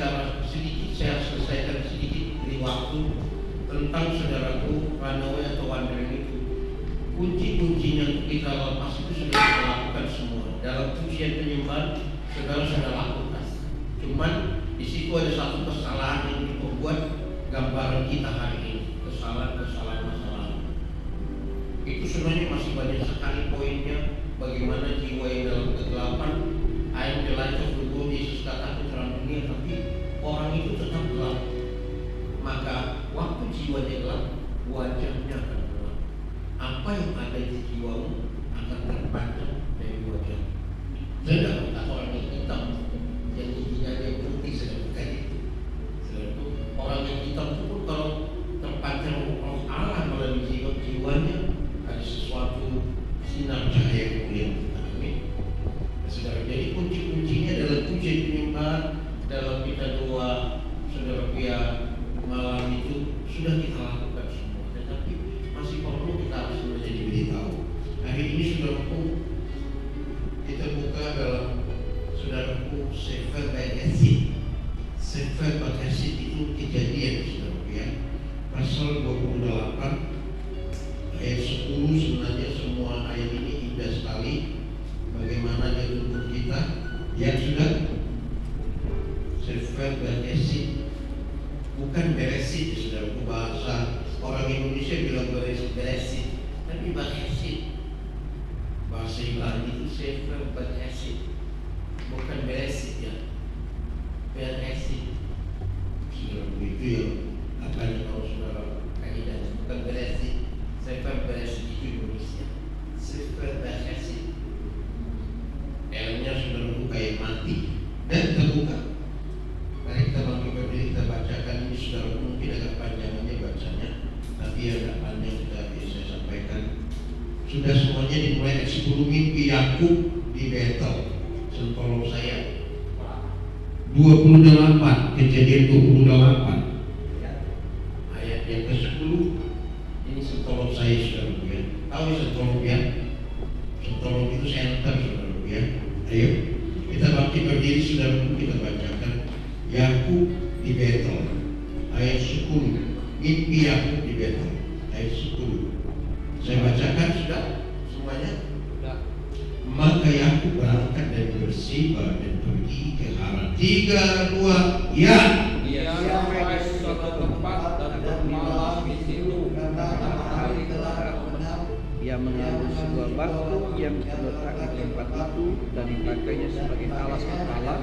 bicara sedikit, saya selesaikan sedikit di waktu tentang saudaraku runaway atau wandering itu. Kunci-kuncinya untuk kita lepas itu sudah kita lakukan semua. Dalam pujian penyembahan saudara sudah lakukan. Cuman di situ ada satu kesalahan yang dibuat gambaran kita hari ini, kesalahan masa lalu. Itu sebenarnya masih banyak sekali poinnya. Bagaimana jiwa yang dalam kegelapan, I am the light of the world, Yesus katakan terang dunia, tapi orang itu tetap gelap. Maka waktu jiwanya gelap, wajahnya akan gelap. Apa yang ada di jiwamu akan terpancar dari wajah. Tidak kata orang yang hitam, yang giginya ada yang putih, sedang bukan itu. Sedang orang yang hitam itu pun kalau terpancar roh Allah melalui jiwanya, ada sesuatu sinar cahaya yang mulia. Amin. Saudara, jadi kunci-kuncinya dalam pujian penyembahan, dalam kita doa, saudara pia malam itu sudah kita lakukan semua. Tetapi masih perlu kita harus menjadi beritahu. Hari ini saudaraku, kita buka dalam saudaraku Sefer Baqasid. Sefer Baqasid itu Kejadian, saudaraku ya. Pasal 28 ayat 10. Sebenarnya semua ayat ini indah sekali. Bagaimana dia tuntut kita yang sudah Sefer Baqasid, bukan Beresit, saudaraku. Bahasa orang Indonesia bilang Beresit, tapi Baqasid. Bahasa Ibrani itu Sefer Baqasid, bukan Beresit ya. Beresit, saudaraku, itu ya. Apa yang tahu saudara kaidahnya, bukan Beresit. Sefer Baqasid itu Indonesia. Sefer Baqasid, L-nya saudaraku kayak mati. Dan terbuka. Mari kita bangkit berdiri, kita bacakan ini saudaraku. Mungkin agak panjangannya bacanya, tapi agak panjang sudah bisa saya sampaikan. Sudah semuanya dimulai dari 10 mimpi Yakub di Betel, sentolong saya. 28, Kejadian 28 ayat yang ke-10. Ini sentolong saya, saudaraku ya. Tahu sentolong ya? Sentolong itu center, saudaraku ya. Ayo kita bangkit berdiri, saudaraku, kita bacakan Yakub di Betel ayat 10. Mimpi Yakub di Betel ayat 10. Saya bacakan sudah semuanya. Maka Yakub berangkat dari Berseba dan pergi ke Haran. 3, 2, ya. Ia sampai di suatu tempat dan bermalam di situ. Matahari telah terbenam. Ia mengambil sebuah batu yang terletak di tempat itu dan dipakainya sebagai alas kepala,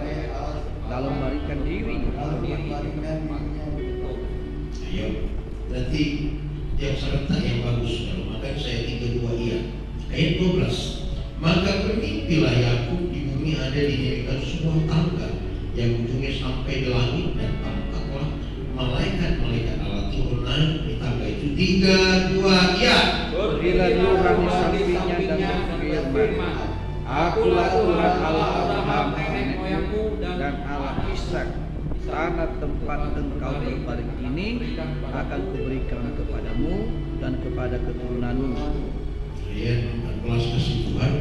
lalu melarikan diri. Ayo, nanti yang serentak yang bagus. Kalau makan saya 3, 2, iya. Ayat 12. Maka bermimpilah Yakub, di bumi ada didirikan sebuah tangga yang ujungnya sampai di langit, dan tampaklah malaikat-malaikat Allah turun naik di tangga itu. 3, 2, ya. Berdirilah Tuhan di sampingnya dan berfirman, Akulah Tuhan Allah Abraham nenek moyangmu dan Allah Ishak. Tanah tempat engkau berbaring ini akan kuberikan kepadamu dan kepada keturunanmu. Ayat 14, kasih Tuhan,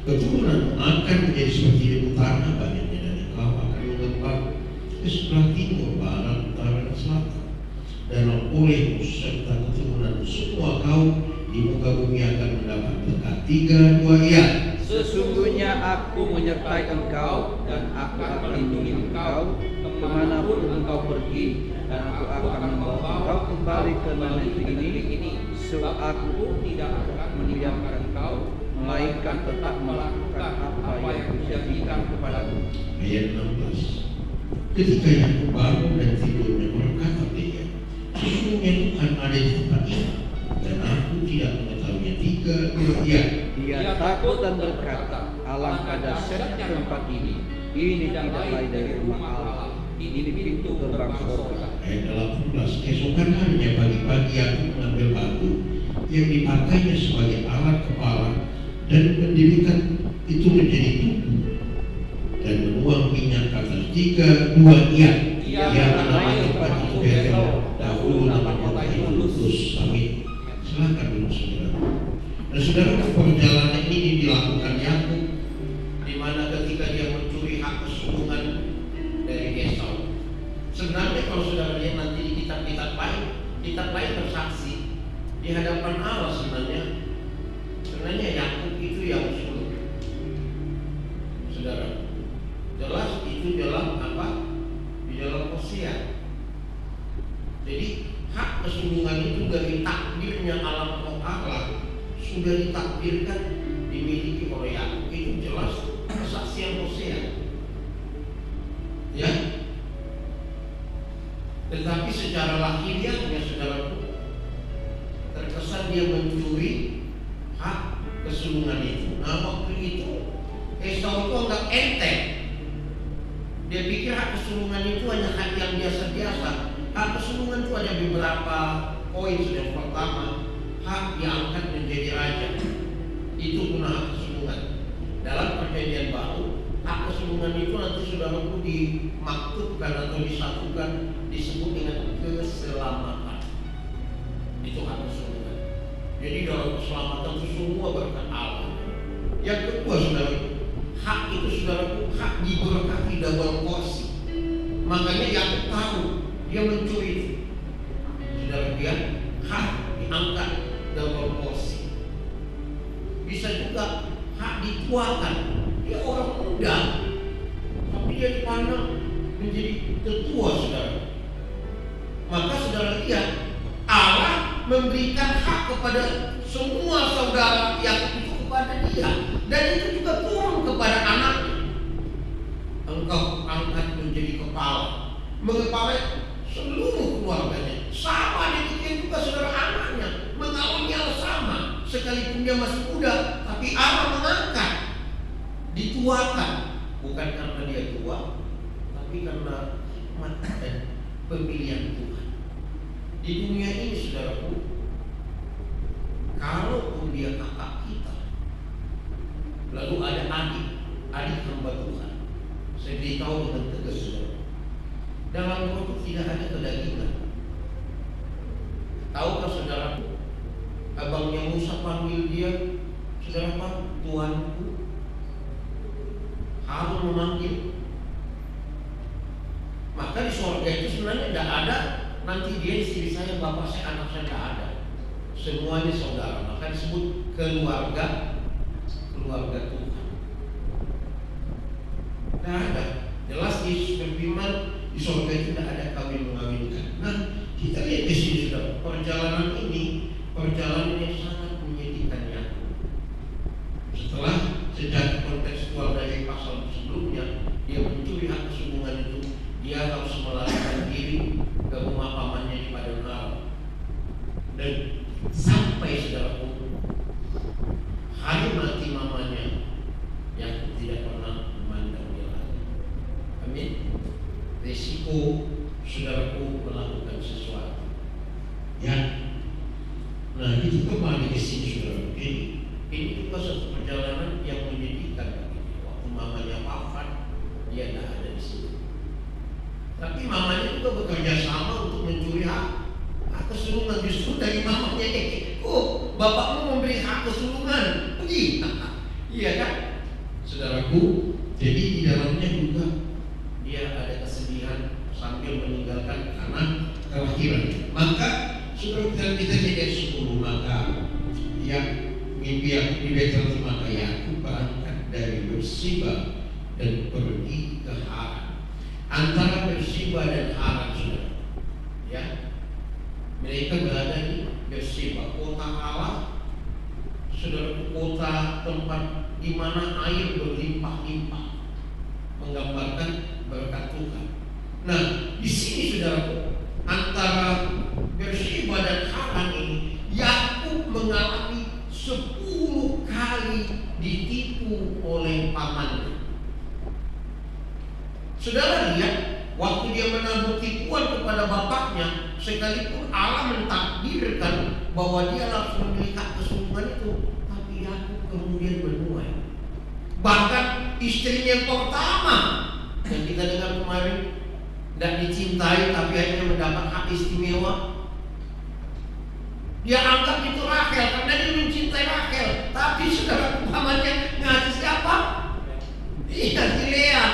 keturunan akan menjadi seperti debu tanah, banyaknya dan engkau akan mengembang ke sebelah timur, barat, utara, dan selatan. Dan olehmu serta keturunan semua kaum di muka bumi akan mendapat berkat. 3, 2, ya. Sesungguhnya aku menyertai engkau dan aku akan melindungi engkau kemanapun engkau pergi, dan aku akan membawa engkau kembali ke negeri ini. Sebab aku tidak akan mendiamkan engkau, melainkan tetap melakukan apa yang kujanjikan kepadamu. Ayat 16. Ketika Yakub bangun dan tidurnya, berkata dia, sesungguhnya Tuhan ada di tempat ini, dan aku tidak mengetahuinya. 3, 2, ya. Dia takut dan berkata, alangkah dahsyatnya tempat ini. Ini tidak lain dari rumah Allah. Ini pintu gerbang surga. Ayat 18. Keesokan harinya pagi-pagi Yakub mengambil batu yang dipakainya sebagai alat kepala dan mendirikan itu menjadi tubuh dan menuang minyak ke atas. 3, 2, ya. Ia menamai tempat itu Betel, dahulu nama kota itu Luz. Amin. Silakan dulu saudara. Dan saudara, perjalanan ini dilakukan Yakub, di mana ketika dia mencuri hak kesulungan dari Esau, Sebenarnya kalau saudara lihat nanti di kitab-kitab lain bersaksi di hadapan Allah sebenarnya Yakub itu yang sulung. Saudara, jelas itu dalam apa? Di dalam Hosea. Jadi hak kesulungan itu dari takdirnya alam Allah sudah ditakdirkan dimiliki oleh Yakub. Itu jelas kesaksian Hosea. Ya. Tetapi secara lahiriahnya saudaraku, terkesan dia mencuri hak kesulungan itu. Nah waktu itu Esau itu anggap enteng. Dia pikir hak kesulungan itu hanya hak yang biasa-biasa. Hak kesulungan itu ada beberapa poin. Yang pertama, hak diangkat menjadi raja. Itu guna hak kesulungan. Dalam perjanjian baru, hak kesulungan itu nanti saudaraku dimaktubkan atau disatukan, disebut dengan keselamatan. Itu hak kesulungan. Jadi dalam keselamatan itu semua berkat Allah. Yang kedua saudaraku, hak itu saudaraku, hak diberkati double porsi. Makanya yang tahu dia mencuri itu, saudara, dia hak diangkat double porsi. Bisa juga hak dituakan. Dia orang muda, tapi dia dipandang menjadi tetua, saudara. Maka saudara lihat, Allah memberikan hak kepada semua saudara yang itu kepada dia, dan itu juga turun kepada anaknya. Engkau angkat menjadi kepala, mengepalai seluruh keluarganya. Sama demikian juga saudara anaknya, mengawalnya sama, sekalipun dia masih muda, tapi Allah mengangkat, dituakan, bukan karena dia tua, tapi karena hikmat dan pemilihan Tuhan. Di dunia ini saudaraku, kalaupun dia kakak kita, lalu ada adik hamba Tuhan, saya beritahu dengan tegas saudara, dalam roh itu tidak ada kedagingan. Tahukah saudara, abangnya Musa panggil dia, saudara apa? Tuanku. Harun memanggil. Maka di surga itu sebenarnya tidak ada nanti dia istri saya, bapak saya, anak saya, tidak ada. Semuanya saudara. Maka disebut keluarga Tuhan. Tidak ada. Jelas Yesus berfirman di surga itu tidak ada kawin mengawinkan. Nah, kita lihat di sini saudara, perjalanan ini perjalanan yang sangat menyedihkannya. Setelah secara kontekstual dari pasal sebelumnya, dia mencuri hak kesulungan itu, dia harus melarikan diri ke rumah pamannya di Padang Aram. Dan sampai saudara hari mati mamanya, yang tidak pernah memandang dia lagi. Amin. Risiko saudaraku melakukan sesuatu. Ya. Nah itu kembali ke sini saudara. Ini juga satu perjalanan yang menyedihkan. Waktu mamanya wafat, dia tidak ada di sini. Tapi mamanya juga bekerja sama untuk mencuri hak kesulungan. Justru dari mamanya, bapakmu memberi hak kesulungan. Iya kan, saudaraku. Jadi di dalamnya juga dia ada kesedihan sambil meninggalkan anak kelahiran. Maka saudara kita jadi 10, maka yang mimpi yang di Betel, maka Yakub berangkat dari Berseba dan pergi ke Haran. Antara Berseba dan Haran, saudara, ya, mereka berada di Berseba, kota Allah, saudara, kota tempat di mana air berlimpah-limpah, menggambarkan berkat Tuhan. Nah, di sini saudara, antara Berseba dan Haran ini, Yakub mengalami 10 kali ditipu oleh pamannya. Saudara lihat, waktu dia menabur tipuan kepada bapaknya, sekalipun Allah mentakdirkan bahwa dia langsung memiliki hak kesulungan itu, tapi Yakub kemudian menuai. Bahkan istrinya yang pertama yang kita dengar kemarin, tidak dicintai tapi akhirnya mendapat hak istimewa. Dia anggap itu Rahel karena dia mencintai Rahel, tapi saudara pamannya ngasih siapa? Iya, si Lea.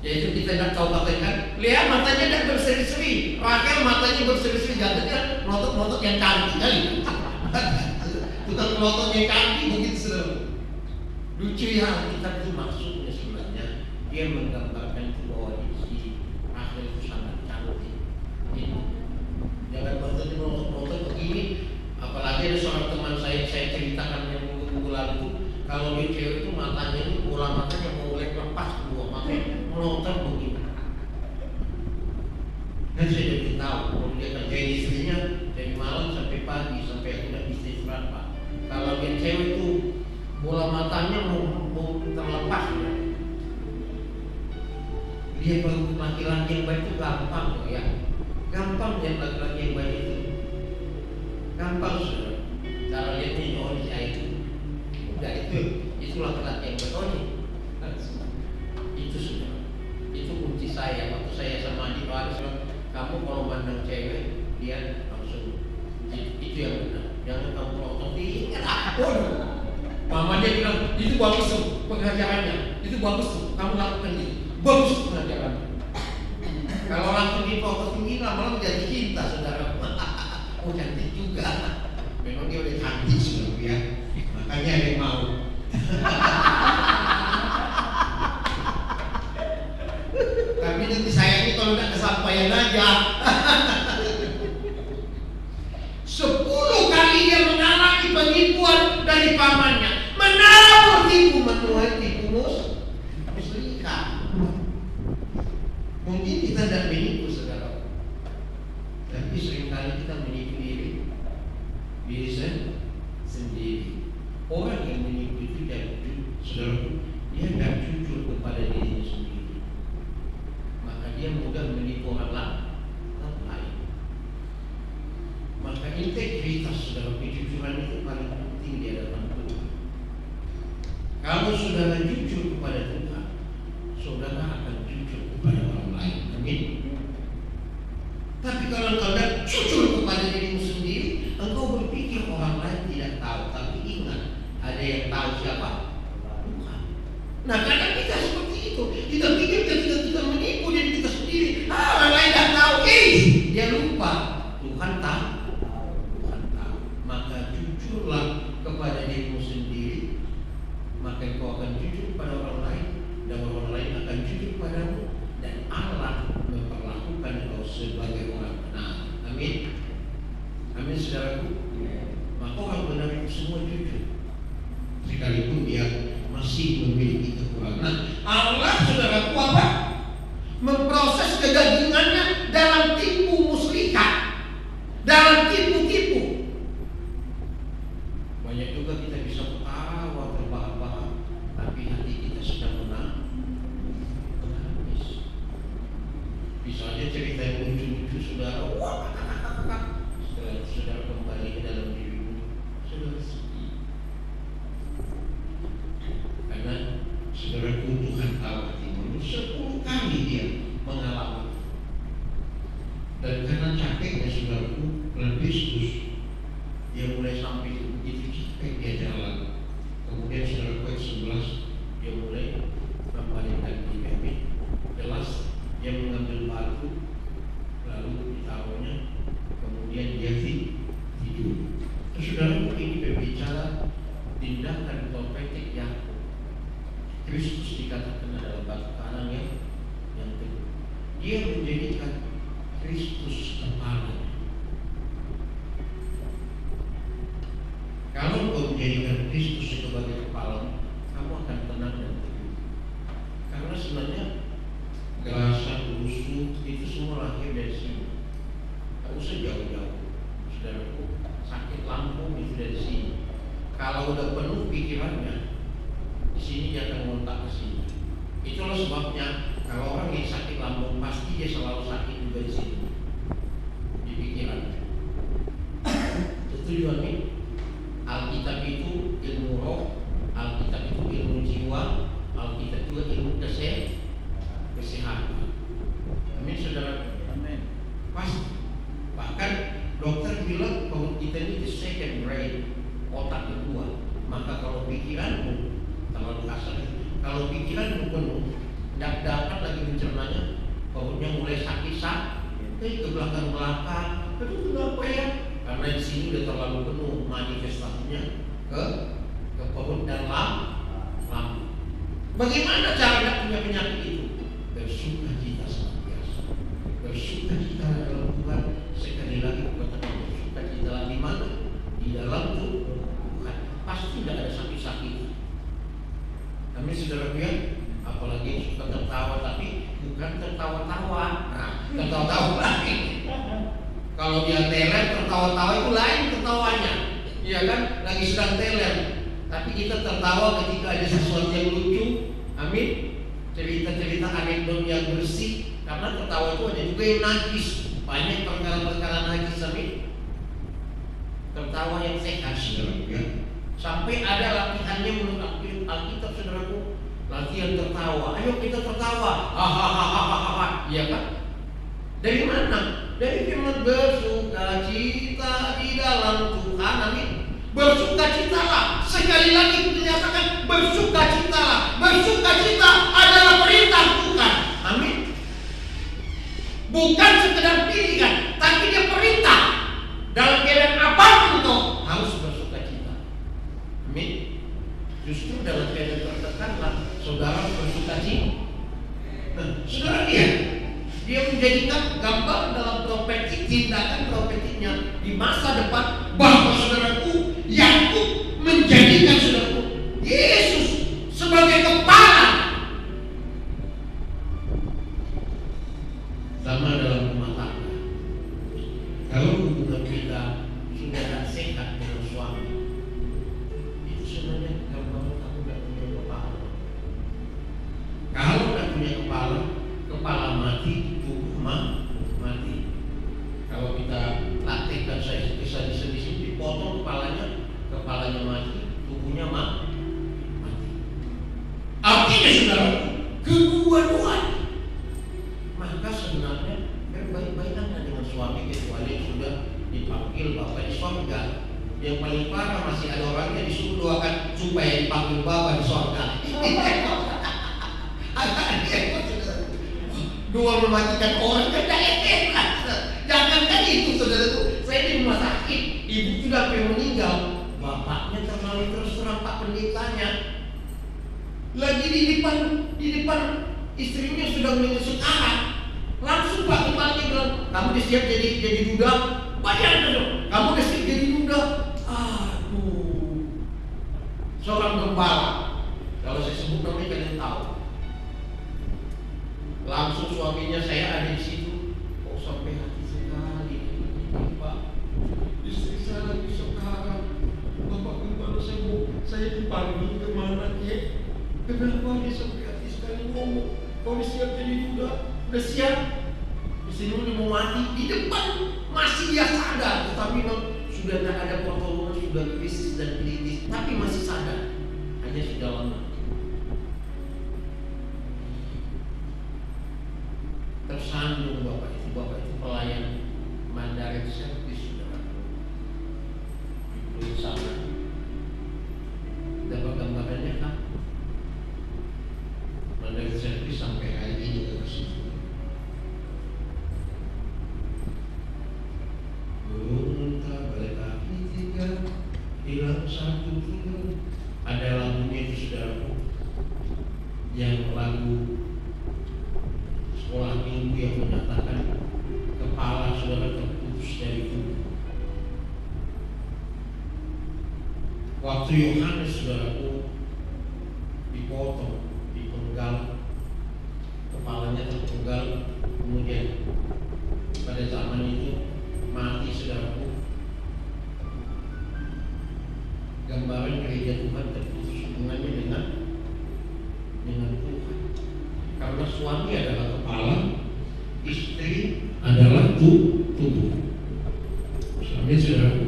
Yaitu kita tidak tahu katakan, Lea matanya tidak berseri-seri, Rahel matanya berseri-seri, jadinya melotot-melotot yang cantik kali. Tukang melotot yang cantik begitu saudara. Lucu ya, kita itu maksudnya sebenarnya dia menggambarkan itu bahwa si Rahel itu sangat cantik. Jangan maksudnya melotot-melotot begini. Apalagi ada seorang teman saya ceritakan yang minggu lalu itu, kalau dia cewek itu matanya ini bola matanya mau lepas kedua matanya melotot begini. Dan saya jadi tahu kalau dia kerjain istrinya dari malam sampai pagi sampai tidak bisa istirahat Pak. Kalau dia cewek itu bola matanya mau terlepas ya. Dia laki-laki yang baik itu gampang ya. Gampang ya laki-laki yang baik itu. Gampang saudara. Cara lihatnya oh dia itu. Udah itu laki-laki yang baik. Oh itu sudah. Itu kunci saya waktu saya sama Adi Pak kamu kalau mandang cewek dia langsung itu yang benar. Jangan kamu melotot ingat mama dia bilang itu bagus tuh pengajarannya, itu bagus tuh kamu lakukan itu bagus pengajarannya. Kalau langsung difokus tinggi lama-lama jadi cinta saudara. Oh cantik juga, memang dia udah cantik sudah ya, makanya dia mau. Tapi nanti saya ini kalau udah kesampaian aja. 10 kali dia mengalami penipuan dari pamannya. Menabur tipu menuai tipu muslihat. Mungkin kita tidak menipu saudara, tapi seringkali kita menipu diri sendiri. Orang yang menipu itu saudara, dia tidak jujur kepada dirinya sendiri. Dia mudah menipu orang lain. Maka integritas dalam kejujuran itu paling penting di hadapan Tuhan. Kalau saudara jujur kepada Tuhan, saudara akan jujur kepada orang lain. Amin. Tapi kalau engkau tidak jujur kepada dirimu sendiri, engkau berpikir orang lain tidak tahu. Tapi ingat, ada yang tahu siapa? Tuhan. Nah, karena kita seperti itu, kita pikir ketika kita menipu diri kita sendiri, orang lain tidak tahu, dia lupa. Tuhan tahu. Tuhan tahu. Maka jujurlah kepada dirimu sendiri, maka engkau akan jujur kepada orang lain, dan orang lain akan jujur kepadamu, dan Allah memperlakukan engkau sebagai orang benar. Amin. Amin saudaraku. Maka orang benar itu semua jujur, sekalipun dia masih memiliki kekurangan. Nah, Allah saudaraku apa? Memproses kegagungannya dalam tipu muslihat, dalam tipu-tipu. Banyak juga kita bisa ketawa terbahak-bahak, tapi hati kita sedang menangis. Bisa aja cerita yang lucu-lucu saudara, wah kakak. Setelah itu saudara kembali ke dalam dirimu, saudara sedih. Karena saudara Tuhan tahu hati manusia, 10 kali dia mengalami. Dan karena capeknya saudaraku, Kristus dia mulai sampai begitu capek dia jalan. Kemudian saudaraku ayat 11 dia mulai membalikkan diri. Jelas dia mengambil batu lalu ditaruhnya, kemudian dia tidur. Saudaraku ini berbicara tindakan profetik yang Kristus dikatakan adalah batu karang yang teguh. Dia menjadikan Kristus kepala. Kalau kau menjadikan Kristus sebagai kepala, kamu akan tenang dan teguh. Karena sebenarnya gerasa, rusuk itu semua lahir dari sini. Tak usah jauh-jauh. Saudaraku, sakit lambung itu dari sini. Kalau udah penuh pikirannya, di sini dia akan ngontak ke sini. Itulah sebabnya kalau orang yang sakit lambung pasti dia selalu sakit juga di sini, di pikirannya. Setuju amin? Alkitab itu ilmu roh, Alkitab itu ilmu jiwa, Alkitab juga ilmu kesehatan. Amin saudara. Amin. Pasti. Bahkan dokter bilang bahwa kita ini the second brain, otak kedua. Maka kalau pikiranmu terlalu kasar, kalau pikiranmu penuh, tidak dapat lagi mencerna ke belakang-belakang. Aduh, kenapa ya? Karena di sini udah terlalu penuh manifestasinya ke perut dan lambung. Bagaimana caranya punya penyakit itu? Bersuka cita senantiasa. Bersuka cita dalam Tuhan. Sekali lagi katakan bersuka cita di mana? Di dalam Tuhan. Pasti tidak ada sakit-sakit. Kami saudara ya, apalagi suka tertawa, tapi bukan tertawa-tawa. Nah, tertawa-tawa lagi. Kalau dia teler, tertawa-tawa itu lain ketawanya. Iya kan? Lagi sedang teler. Tapi kita tertawa ketika ada sesuatu yang lucu. Amin. Cerita-cerita anekdot yang bersih. Karena tertawa itu ada juga yang najis. Banyak perkara-perkara najis. Amin. Tertawa yang sehat, saudara ya. Sampai ada latihannya menurut Alkitab, saudaraku. Latihan tertawa. Ayo kita tertawa. Hahaha. Iya kan? Dari mana? Dari firman bersuka cita di dalam Tuhan. Amin. Bersuka citalah. Sekali lagi dinyatakan bersuka citalah. Bersuka cita adalah perintah Tuhan. Amin. Bukan sekedar pilihan, tapi dia perintah. Dalam keadaan apapun kau harus bersuka cita. Amin. Justru dalam keadaan tertekanlah saudara bersuka cita. Nah, saudara lihat, dia menjadikan gambar dalam profetik, tindakan profetiknya di masa depan bahwa saudaraku Yakub menjadikan saudaraku Yesus sebagai kepala. Sama dalam rumah tangga. Kalau hubungan kita sudah tidak sehat dengan suami, itu sebenarnya gambar kamu tidak punya kepala. Kalau tidak punya kepala, kepala mati, tubuh mati. Kalau kita praktekkan saya kisah di sini, dipotong kepalanya mati, tubuhnya mati. Artinya saudara, kedua-duanya. Maka sebenarnya berbaik-baikanlah dengan suami kecuali sudah dipanggil Bapa di surga. Yang paling parah masih ada orangnya disuruh doakan supaya dipanggil Bapa di surga. Dua mematikan orang kan enak. Jangankan itu saudaraku, saya di rumah sakit, ibu sudah hampir meninggal, bapaknya terlalu terus terang Pak pendetanya. Lagi di depan istrinya sudah menyusut anak. Langsung Pak kepalanya bilang, kamu udah siap jadi duda? Bayangkan dong, kamu udah siap jadi duda? Aduh, seorang gembala. Kalau saya sebut namanya kalian tahu. Langsung suaminya, saya ada di situ. Kok sampai hati sekali, Pak. Istri saya lagi sekarang. Bapak gembala saya dipanggil kemana ya? Kenapa dia sampai hati sekali ngomong? Kau udah siap jadi duda? Udah siap? Di sini udah mau mati. Di depan masih dia sadar, tetapi memang sudah tidak ada pertolongan, sudah krisis dan kritis, tapi masih sadar. Hanya sudah lama. Tersandung bapak itu pelayan Mandarin servis, saudara. Di sana dapat gambarannya kan? Mandarin servis sampai hari ini juga ke situ. Unta balik kaki 3, hilang 1 kilo. Ada lagunya itu saudaraku, yang lagu sekolah minggu yang menyatakan kepala saudara terputus dari tubuh. Waktu Yohanes saudaraku dipotong, dipenggal, kepalanya terpenggal, kemudian pada zaman itu mati saudaraku. Gambaran gereja Tuhan terputus hubungannya dengan Tuhan. Karena suami adalah kepala, istri adalah tubuh. Suami saudaraku,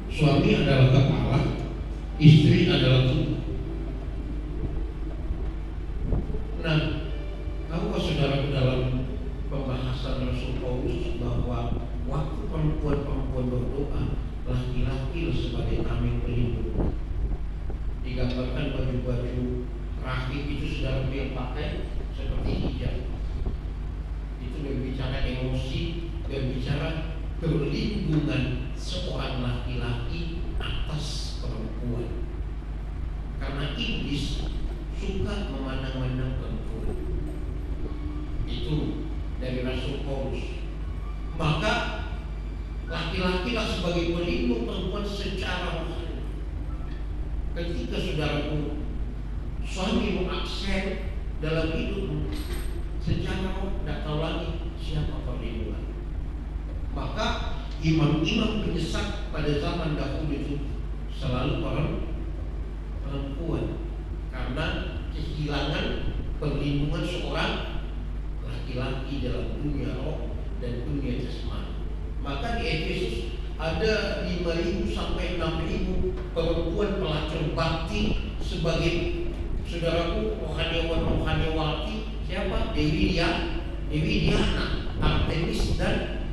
suami adalah kepala, istri adalah tubuh. Nah, tahukah saudaraku dalam pembahasan Rasul Paulus bahwa waktu perempuan-perempuan berdoa, laki-laki sebagai tameng pelindung. Digambarkan baju-baju rahib itu saudara yang pakai seperti hijab. Itu berbicara emosi, perlindungan seorang laki-laki atas perempuan. Karena iblis suka memandang-mandang perempuan. Itu dari Rasul Paulus. Maka laki-lakilah sebagai pelindung perempuan secara rohani. Ketika saudaraku, suami mengaksen dalam hidupmu secara roh, tidak tahu lagi siapa perlindungan. Maka imam-imam penyesat pada zaman dahulu itu selalu perempuan, karena kehilangan perlindungan seorang laki-laki dalam dunia roh dan dunia jasmani. Maka di Efesus ada 5.000 sampai 6.000 perempuan pelacur bakti sebagai, saudaraku, rohaniawati. Siapa? Dewi Diana, Artemis dan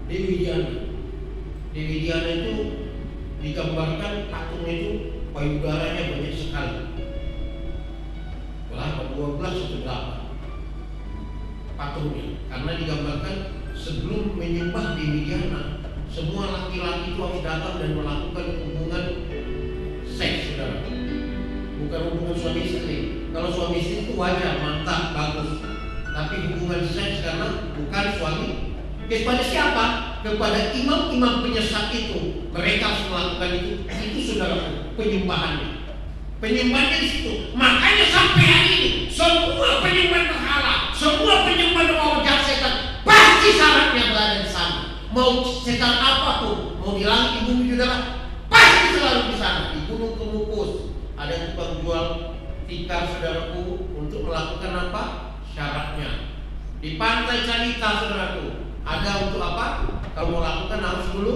Dewi Diana. Dewi Diana itu digambarkan patungnya itu payudaranya banyak sekali. Berapa? 12 atau 8 patungnya. Karena digambarkan sebelum menyembah Dewi Diana, semua laki-laki itu harus datang dan melakukan hubungan seks, saudara. Bukan hubungan suami istri. Kalau suami istri itu wajar, mantap, bagus. Tapi hubungan seks karena bukan suami. Kepada siapa? Kepada imam-imam penyesat itu. Mereka harus melakukan itu. Itu saudara, penyembahannya. Penyembahannya di situ. Makanya sampai hari ini semua penyembahan berhala, semua penyembahan wajah setan pasti syaratnya berada di sana. Mau setan apapun, mau di langit, di bumi, di darat, pasti selalu di sana. Di Gunung Kemukus ada tukang jual tikar, saudaraku, untuk melakukan apa? Syaratnya. Di Pantai Carita, saudaraku, ada untuk apa? Kalau mau lakukan harus dulu.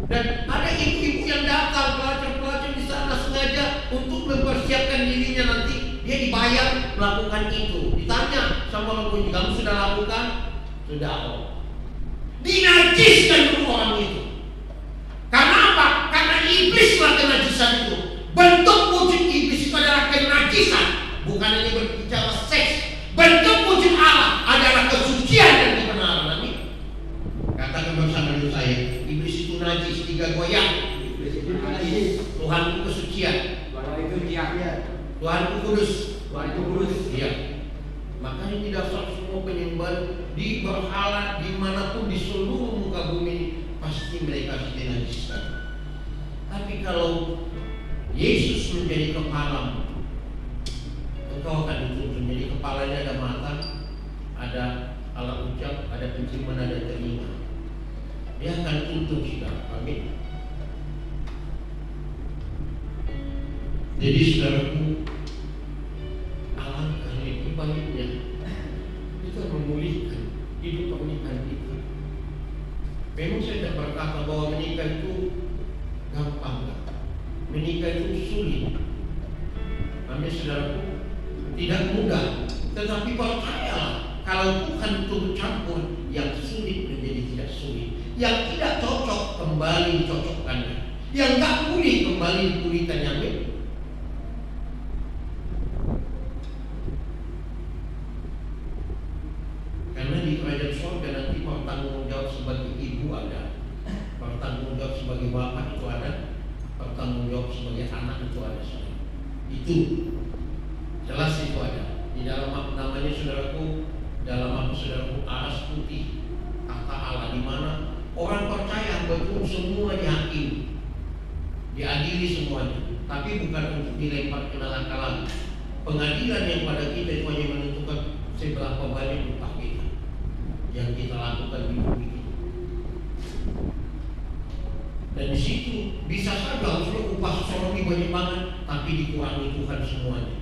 Dan ada ibu-ibu yang datang, pelajar-pelajar di sana sengaja untuk mempersiapkan dirinya nanti. Dia dibayar melakukan itu. Ditanya sama orang punya, kamu sudah lakukan? Sudah. Dinajiskan dulu orang itu. Karena apa? Karena iblislah kenajisan itu. Bentuk wujud iblis itu adalah kenajisan. Bukan hanya berbicara seks. Bentuk wujud Allah adalah kesucian dan kebenaran. Amin. Katakan bersama dengan saya, iblis itu najis, 3 goyang. Iblis itu najis. Tuhanku kesucian. Tuhanku kudus. Iya. Makanya tidak usah semua penyembahan di berhala dimanapun di seluruh muka bumi pasti mereka dinajiskan. Tapi kalau Yesus menjadi kepala, engkau akan dituntun. Jadi kepalanya ada mata, ada alat ucap, ada penciuman, ada telinga. Dia akan tuntun sudah. Amin. Jadi saudaraku, alangkah lebih baiknya kita memulihkan hidup pernikahan kita. Memang saya tidak berkata bahwa menikah itu gampang. Menikah itu sulit. Amin, saudaraku, tidak mudah. Tetapi percayalah, kalau Tuhan turut campur, yang sulit menjadi tidak sulit. Yang tidak cocok kembali dicocokkannya. Yang tak pulih kembali dipulihkannya. Amin. Karena di kerajaan surga nanti bertanggung jawab sebagai ibu ada, bertanggung jawab sebagai bapak itu ada, bertanggung jawab sebagai anak itu ada. Itu jelas itu ada. Di dalam namanya saudaraku, dalam apa saudaraku, aras putih kata Allah, di mana orang percaya betul semua dihakimi, diadili semuanya, tapi bukan untuk dilempar ke neraka lagi. Pengadilan yang pada kita itu hanya menentukan seberapa banyak upah kita yang kita lakukan di bumi ini. Dan di situ bisa saja harusnya upah seseorang ini banyak banget, tapi dikurangi Tuhan semuanya.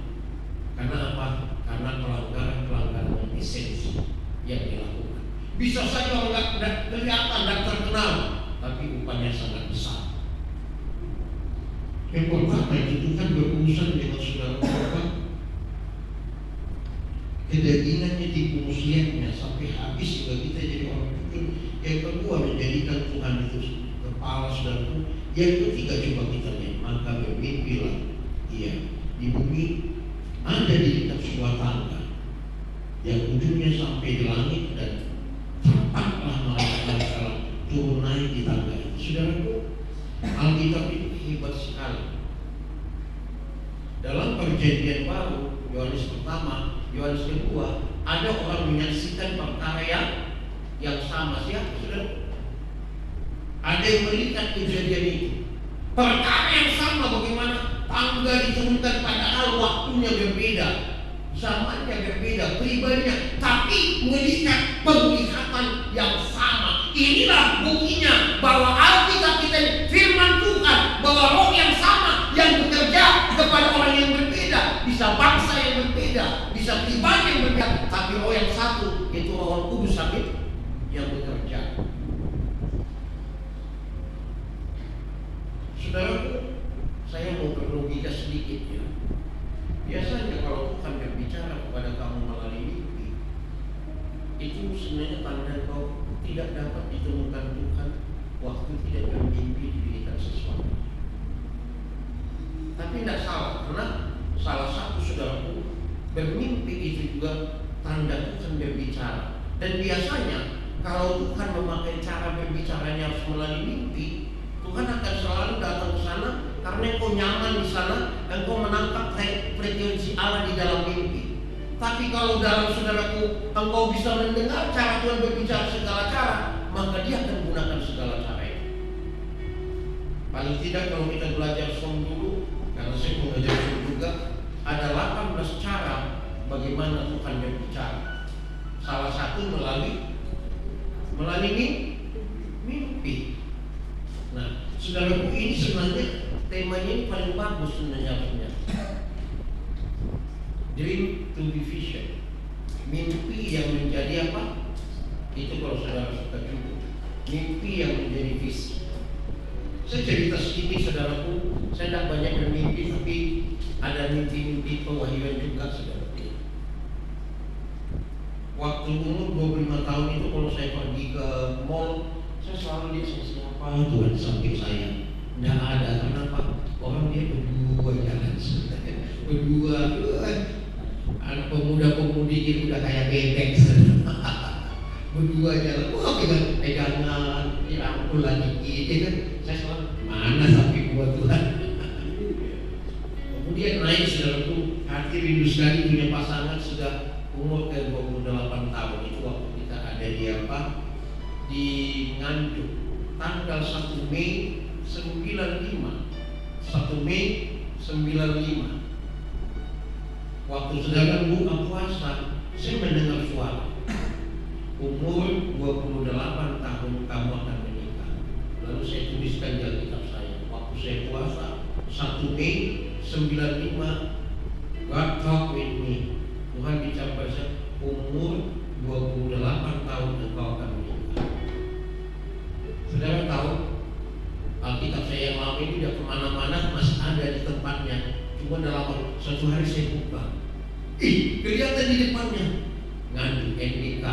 Karena apa? Karena pelanggaran yang esensi yang dilakukan. Bisa saja orang tidak kelihatan dan terkenal, tapi upahnya sangat besar. Yang pertama itu kan berurusan dengan saudara-saudara. Kedagingannya dipungsiannya sampai habis juga kita jadi orang itu. Yang kedua, menjadikan Tuhan itu kepala saudaraku. Yang ketiga, coba kita lihat, maka bermimpilah ia di bumi ada di dekat sebuah tangga yang ujungnya sampai di langit, dan terbanglah malaikat perjanjian baru, Yohanes pertama, Yohanes kedua, ada orang menyaksikan perkara yang sama. Siapa saudara? Ada yang melihat kejadian itu. Perkara yang sama, bagaimana tangga diturunkan padahal waktunya berbeda, zamannya berbeda, pribadinya, tapi melihat penglihatan yang sama. Inilah buktinya bahwa Alkitab kita ini firman Tuhan, bahwa roh yang sama yang bekerja kepada orang yang berbeda, bisa bangsa yang berbeda, bisa pribadi yang berbeda, tapi roh yang satu, yaitu Roh Kudus yang bekerja. Saudaraku, saya mau berlogika sedikit ya. Biasanya kalau Tuhan berbicara kepada kamu melalui mimpi, itu sebenarnya tanda kau tidak dapat ditemukan Tuhan waktu tidak bermimpi diberikan sesuatu. Tapi tidak salah, karena salah satu saudaraku, bermimpi itu juga tanda Tuhan berbicara. Dan biasanya kalau Tuhan memakai cara berbicaranya harus melalui mimpi, Tuhan akan selalu datang ke sana karena engkau nyaman di sana, engkau menangkap frekuensi Allah di dalam mimpi. Tapi kalau dalam saudaraku engkau bisa mendengar cara Tuhan berbicara segala cara, maka Dia akan gunakan segala cara itu. Paling tidak kalau kita belajar som dulu, karena saya mengajar som juga, ada 18 cara bagaimana Tuhan berbicara. Salah satu melalui mimpi. Nah, saudaraku, ini sebenarnya temanya ini paling bagus sebenarnya. Dream to be vision. Mimpi yang menjadi apa? Itu kalau saudara suka juga. Mimpi yang menjadi visi. Saya cerita sedikit saudaraku. Saya tidak banyak bermimpi, tapi ada mimpi-mimpi pewahyuan juga saudaraku. Waktu umur 25 tahun itu kalau saya pergi ke mall, saya selalu lihat siapa Tuhan di samping saya. Tidak ada, kenapa? Orang dia berdua jalan, berdua. Anak pemuda-pemudi itu udah kayak bebek, berdua jalan. Wah, pegangan, dirangkul lagi gitu kan. Saya selalu, mana sapi gua Tuhan. Kemudian naik saudaraku, hati rindu sekali punya pasangan sudah umur ke 28 tahun. Itu waktu kita ada di apa? Di Nganjuk, tanggal 1 Mei 95. 1 Mei 95. Waktu sedang buka puasa, saya mendengar suara. Umur 28 tahun kamu akan menikah. Lalu saya tuliskan di Alkitab saya. Waktu saya puasa 1 Mei 95, God talk with me. Tuhan bicara pada saya, umur 28 tahun engkau akan menikah. Saudara tahu, Alkitab saya yang lama ini tidak kemana-mana, masih ada di tempatnya. Cuma dalam suatu hari saya buka, kelihatan di depannya Nganjuk NDK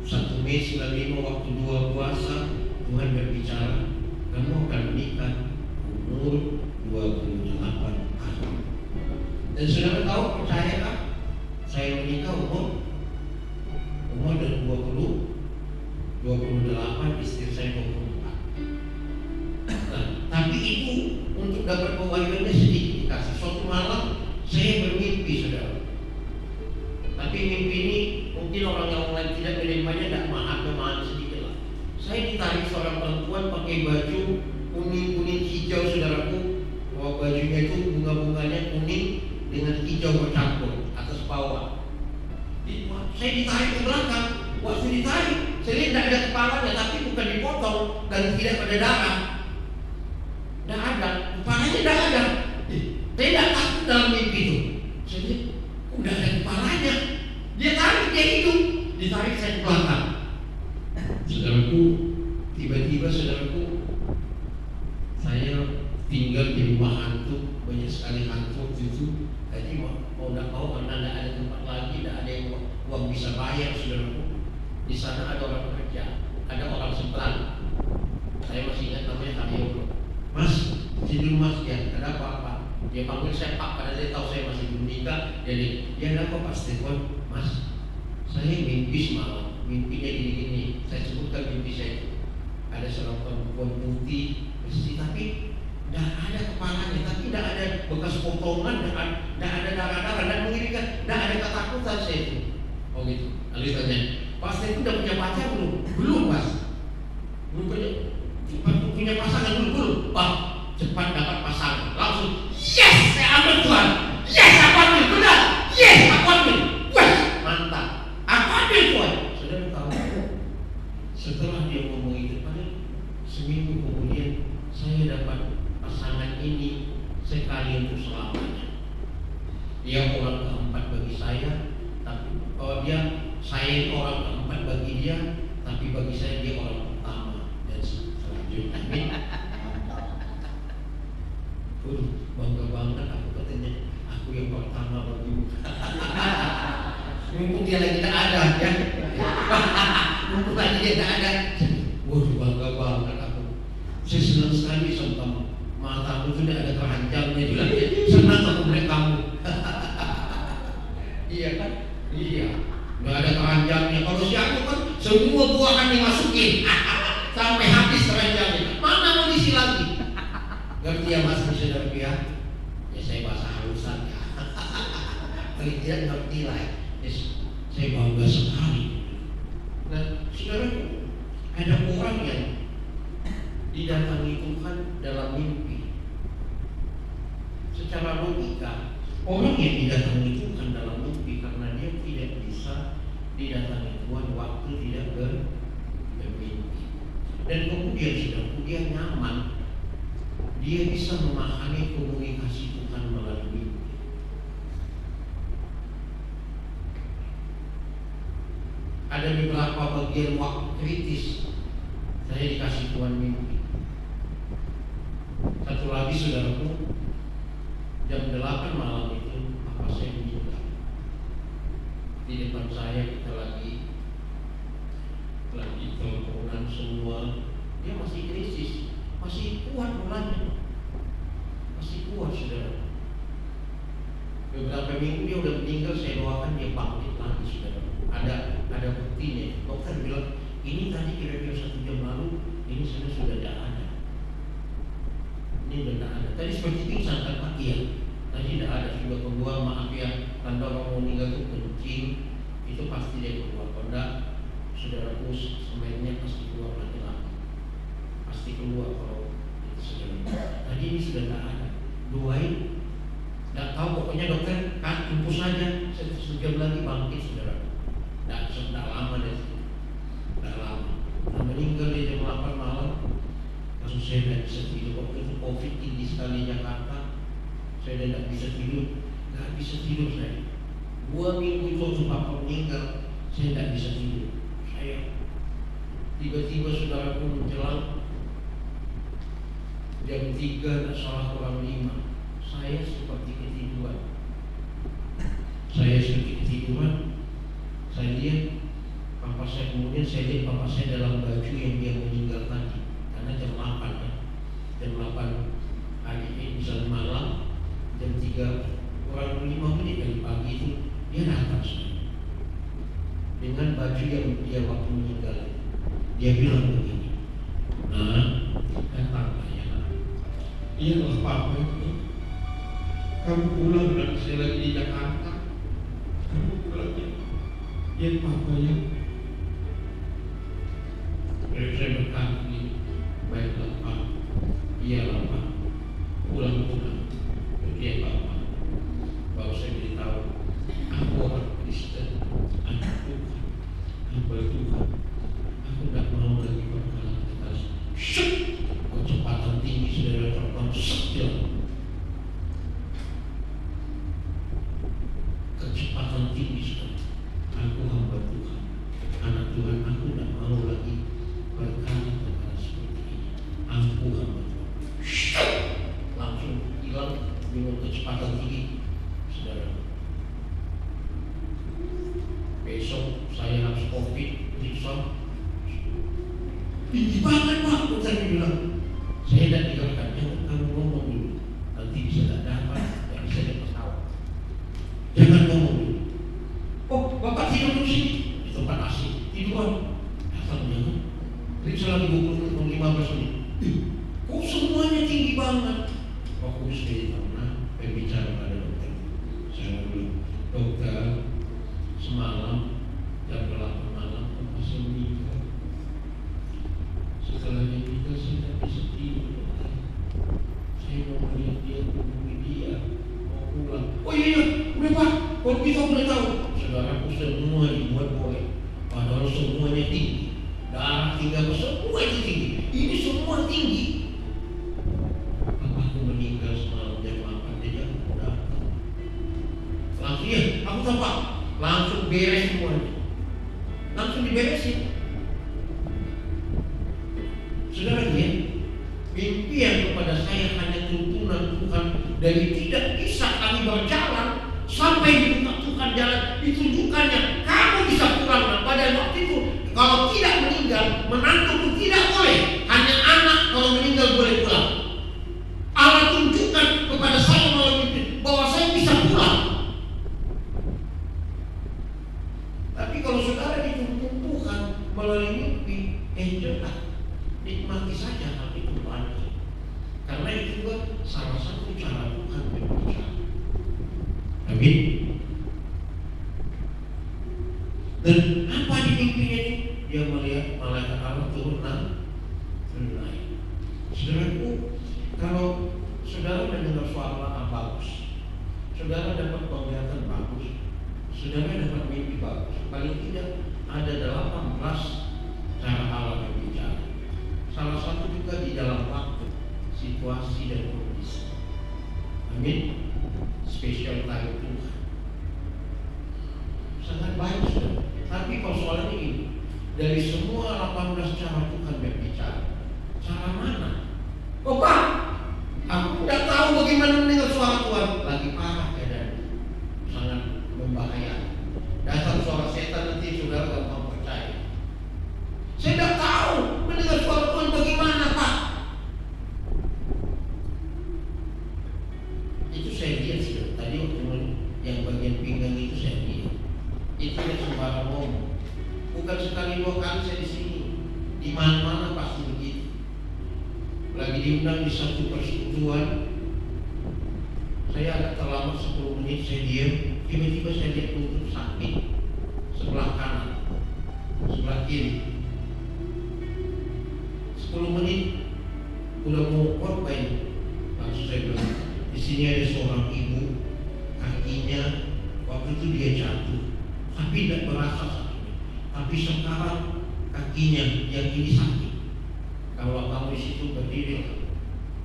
1 Mei 95 waktu 2 puasa. Tuhan berbicara, kamu akan menikah umur 28 tahun. Dan saudara tahu, percaya kan? Saya menikah umur 28, istri saya 24. Nah, tapi itu untuk dapat pewahyuannya sedikit dikasih. Suatu malam saya bermimpi saudara. Tapi mimpi ini mungkin orang yang lain tidak menerimanya, tidak mahal sedikit lah. Saya ditarik seorang perempuan pakai baju kuning hijau saudaraku. Bahwa bajunya itu bunga-bunganya kuning dengan hijau bercampur atas bawah. Saya ditarik ke belakang. Waktu ditarik, saya lihat tidak ada kepalanya, tapi bukan dipotong dan tidak ada darah. Tidak ada, kepalanya tidak ada. Saya tidak takut dalam mimpi itu. Saya lihat, udah ada kepalanya. Dia tarik, dia hidup. Ditarik saya ke belakang. Saudaraku, tiba-tiba saudaraku, saya tinggal di rumah hantu, banyak sekali hantu itu. Jadi mau tidak mau karena tidak ada tempat lagi, tidak ada yang uang bisa bayar saudaraku. Di sana ada orang bekerja, ada orang seberang. Saya masih ingat namanya Kamil. Mas, sini mas, ya ada apa-apa? Dia panggil saya Pak, karena dia tahu saya masih belum nikah. Jadi dia ada apa Pak Stefan? Mas, saya mimpi semalam, mimpinya gini-gini. Saya sebutkan mimpi saya itu. Ada seorang perempuan putih, bersih, tapi tidak ada kepalanya, tapi tidak ada bekas potongan, tidak ada darah-darah dan mengirikan, tidak ada ketakutan saya itu. Oh gitu. Lalu tanya, Pak saya itu udah punya pacar belum? Belum Mas. Belum punya pasangan belum? Pak cepat dapat pasangan. Langsung, yes saya ambil Tuhan. Yes aku ambil, benar. Yes aku ambil. Wah mantap. Aku ambil Tuhan. Saudara tahu? Setelah dia ngomong itu, pada seminggu kemudian saya dapat pasangan ini sekali untuk selamanya. Dia orang keempat bagi saya, tapi saya itu orang keempat bagi dia, tapi bagi saya dia orang pertama dan selanjutnya. Bangga banget aku katanya, aku yang pertama bagimu. Mumpung dia lagi tak ada ya. Mumpung lagi dia tak ada. Waduh bangga banget aku. Saya senang sekali sama kamu. Matamu sudah ada keranjangnya juga. Senang aku melihat kamu. Iya kan? Iya. Nggak ada keranjangnya. Kalau si aku kan semua buahan dimasukin sampai habis keranjangnya. Mana mau diisi lagi? Ngerti ya Mas, saudara ya? Ya saya bahasa halusan ya. Kalau tidak ngerti lah. Yes, saya bangga sekali. Nah, saudara, ada orang yang didatangi Tuhan dalam mimpi. Secara logika, orang yang didatangi Tuhan dalam mimpi karena dia tidak bisa didatangi Tuhan waktu tidak bermimpi. Dan kemudian saudara, dia nyaman, dia bisa memahami komunikasi Tuhan melalui mimpi. Ada beberapa bagian waktu kritis saya dikasih Tuhan mimpi. Satu lagi saudaraku, jam 8 malam itu apa saya meninggal. Di depan saya kita lagi teleponan semua. Dia masih krisis, masih kuat mulanya, masih kuat saudara. Beberapa minggu dia udah meninggal, saya doakan dia bangkit lagi saudara. Ada buktinya. Dokter bilang ini tadi kira-kira 1 jam lalu, ini sudah tidak ada. Ini sudah tidak ada. Tadi seperti pingsan kan Pak? Iya. Tadi tidak ada. Sudah keluar, maaf ya. Tanda orang mau meninggal itu kencing, itu pasti dia keluar. Kalau tidak, saudaraku semennya pasti keluar lagi. Pasti keluar kalau itu saudara. Tadi ini sudah tidak ada. Doain. Tidak tahu pokoknya dokter, tunggu saja. 1 jam lagi bangkit saudara. Tidak lama dari situ. Tidak lama. Nah, meninggal di jam 8 malam. Langsung saya tidak bisa tidur. Waktu itu COVID tinggi sekali di Jakarta. Saya tidak bisa tidur. Tidak bisa tidur saya. 2 minggu itu waktu Bapak meninggal, saya tidak bisa tidur. Saya tiba-tiba saudaraku menjelang jam 3 tidak salah kurang 5. Saya seperti ketiduran. Saya lihat papa saya, kemudian saya lihat papa saya dalam baju yang dia meninggal tadi. Karena jam 8 kan, jam 8 hari ini bisa malam, jam 3 kurang 5 menit dari pagi itu dia datang dengan baju yang dia waktu meninggal. Dia bilang begini, nah datang ya, iya lah papa itu. Kamu pulang dan saya lagi di Jakarta. Kamu pulang ya. Iya papanya. Saya berkata begini, baiklah Pak. Iyalah Pak. Pulang. Iya Pak. Baru saya beritahu, aku orang Kristen, anak Tuhan, hamba Tuhan. Aku tidak mau lagi berkalang atas kecepatan tinggi saudara terbang sekejap. Kecepatan tinggi saudara. Aku hamba Tuhan, anak Tuhan. Aku tidak mau lagi berkalang perkara seperti ini. Aku hamba Tuhan. Langsung hilang dengan kecepatan tinggi, saudara. Besok saya harus COVID, periksa. Tinggi banget Pak, dokter bilang. Saya tidak tinggalkan, jangan kamu ngomong dulu. Nanti bisa tidak dapat, tidak bisa dapat pesawat. Jangan ngomong dulu. Oh, Bapak tidur di sini di tempat AC, tiduran. Datang jangan. Periksa lagi 15 menit. Kok semuanya tinggi banget? Fokus di tangan, berbicara pada dokter. begitu aku boleh tahu, saudaraku semua dibuat boleh, padahal semuanya tinggi, darah tinggal semua itu tinggi, ini semua tinggi. Aku meninggal semalam jam 8 dia datang. Langsung ya, aku tampak langsung beres semuanya, langsung diberesin. Saudara dia, impian kepada saya hanya tuntunan Tuhan dari tidak bisa kami berjalan sampai dibuka Tuhan jalan, ditunjukkannya kamu bisa pulang. Nah, pada waktu itu kalau tidak meninggal, menantu pun tidak boleh, hanya anak kalau meninggal boleh pulang. Allah tunjukkan kepada saya melalui mimpi bahwa saya bisa pulang. Tapi kalau saudara dituntun Tuhan melalui mimpi, jangan nikmati saja hal itu banyak. Karena itu juga salah satu cara Tuhan berbicara. Amin. Dan apa di mimpinya itu? Dia melihat malaikat Allah turun naik. Saudaraku, kalau saudara mendengar suara bagus, saudara dapat penglihatan bagus, saudara dapat mimpi bagus, paling tidak ada 18 cara Allah berbicara. Salah satu juga di dalam waktu, situasi dan kondisi. Amin. Special time Tuhan. Sangat baik saudara. Tapi persoalannya ini, dari semua 18 cara Tuhan berbicara, cara mana? Oh Pak, aku tidak tahu bagaimana mendengar suara Tuhan. Lagi parah keadaan, sangat membahayakan. Datang suara setan nanti saudara gampang percaya. Saya tidak tahu mendengar suara Tuhan bagaimana Pak. Itu saya lihat sih tadi waktu yang bagian pinggang itu saya lihat. Itu tidak sembarang ngomong. Bukan sekali 2 kali saya di sini. Di mana-mana pasti begitu. Lagi diundang di satu persekutuan, saya agak terlambat 10 menit, saya diam. Tiba-tiba saya lihat lutut sakit sebelah kanan, sebelah kiri. 10 menit udah mau korban, langsung saya bilang, di sini ada seorang ibu, kakinya waktu itu dia jatuh, tapi tidak merasa sakit. Tapi sekarang kakinya yang ini sakit. Kalau kamu di situ berdiri,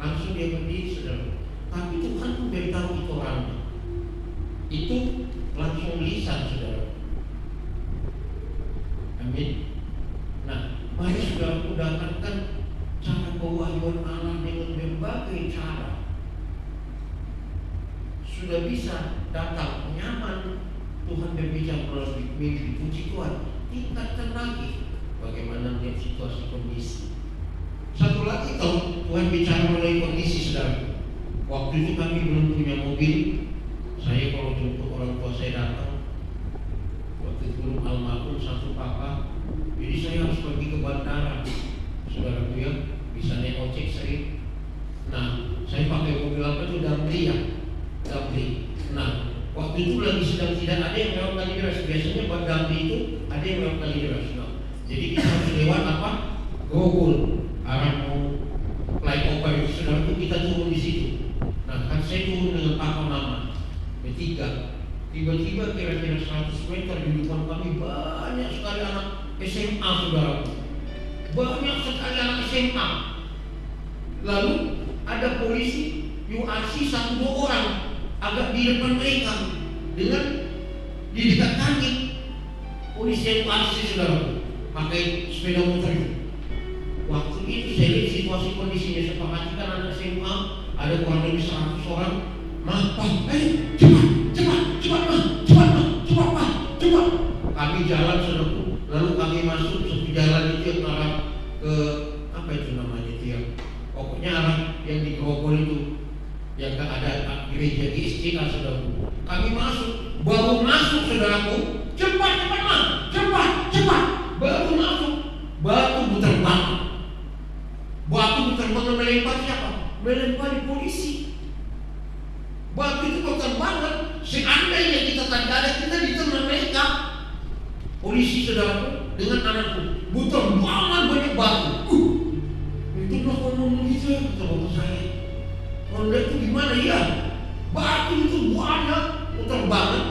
langsung dia berdiri saudara. Tapi Tuhan pun beritahu itu orangnya. Itu langsung lisan saudara. Amin. Nah, mari saudara dapatkan cara pewahyuan Allah dengan berbagai cara. Sudah bisa datang nyaman Tuhan berbicara melalui mimpi, puji Tuhan. Tingkatkan lagi bagaimana melihat situasi kondisi. Satu lagi kalau Tuhan bicara melalui kondisi saudara. Waktu itu kami belum punya mobil. Saya kalau jemput orang tua saya datang, waktu itu belum almarhum satu papa. Jadi saya harus pergi ke bandara. Saudara ya, bisa naik ojek saya. Nah, saya pakai mobil apa itu Damri ya, Damri. Nah, waktu itu lagi sedang tidak ada yang lewat Kalideres. Biasanya buat Damri itu ada yang lewat Kalideres. Nah, jadi kita harus lewat apa? Grogol, arah mau flyover itu saudara itu kita turun di situ. Nah, kan saya turun dengan papa mama bertiga. Tiba-tiba kira-kira 100 meter di depan kami banyak sekali anak SMA saudara. Banyak sekali anak SMA. Lalu ada polisi URC 1-2 orang agak di depan mereka dengan di dekat kami. Polisi URC saudara pakai sepeda motor. Waktu itu saya lihat situasi kondisinya, saya perhatikan anak SMA ada kurang lebih 100 orang. Cepat, cepat. Kami jalan saudaraku, lalu kami masuk satu jalan itu yang arah ke apa itu namanya itu ya, pokoknya arah yang di Grogol itu, yang ada gereja GSC kan saudaraku. Kami masuk, baru masuk saudaraku, cepat, baru masuk, batu berterbangan. Batu berterbangan melempar siapa? Melempari polisi. Batu itu berterbangan. Seandainya kita tak ada, kita diterima mereka. Polisi saudaraku dengan anakku berterbangan banyak batu. Itu lah ngomong begitu ya, kata bapak saya. Anda itu gimana ya? Batu itu banyak berterbangan.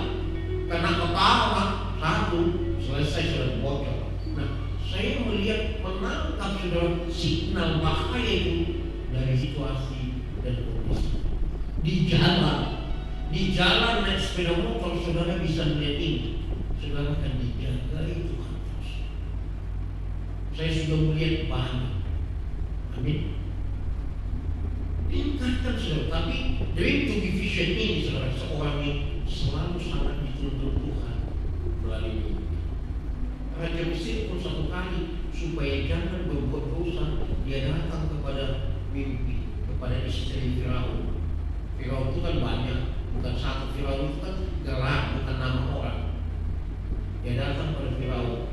Karena ketawa satu selesai sudah bocor. Nah, saya melihat menangkap saudara signal bahaya itu dari situasi dan kondisi. Di jalan naik sepeda motor saudara bisa melihat ini. Saudara akan dijaga itu terus. Saya sudah melihat banyak. Amin. Tingkatkan saudara, tapi dream to be vision ini saudara, seorang yang selalu sangat dituntut Tuhan melalui mimpi. Raja Mesir pun satu kali supaya jangan berbuat dosa, dia datang kepada mimpi, kepada istri Firaun. Firaun itu kan banyak, bukan satu. Firaun itu kan gelar, bukan nama orang. Dia datang pada Firaun,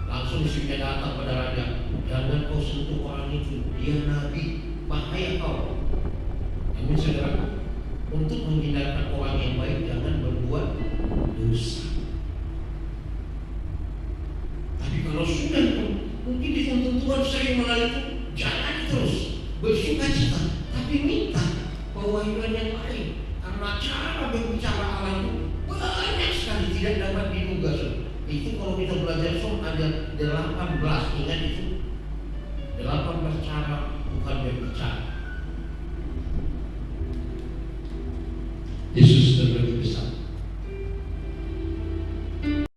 langsung istrinya datang pada raja, jangan kau sentuh orang itu, dia nabi, bahaya kau. Namun saudara, untuk menghindarkan orang yang baik jangan berbuat dosa. Tapi kalau sudah mungkin dituntut Tuhan sering melalui itu, jangan terus bersuka cita, tapi minta pewahyuan yang lain. Karena cara berbicara Allah itu banyak sekali tidak dapat diduga. Itu kalau kita belajar som ada 18, ingat itu 18 cara Tuhan berbicara.